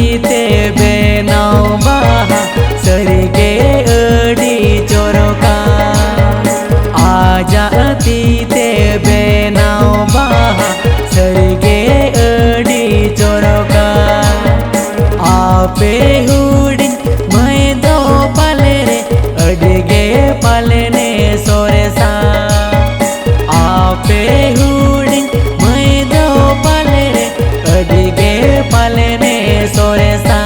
तीते बेनाव बाहा सरिगे अडी चोरका आजा तीते बेनाव बाहा सरिगे अडी चोरका आपे हुडिन मैं दो पाले रे अडिगे पाले ने सोरेसा आपे हुडिन मैं दो पाले रे अडिगे पाले ने सोरेसा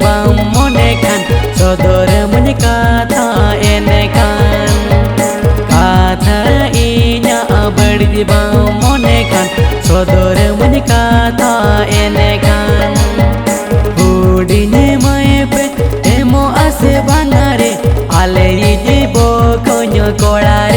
bang monekan sodor muny kata enekan kata inya berdi bang monekan sodor muny kata enekan hudine mae pe emo ase bangare ale iji bo konyo kola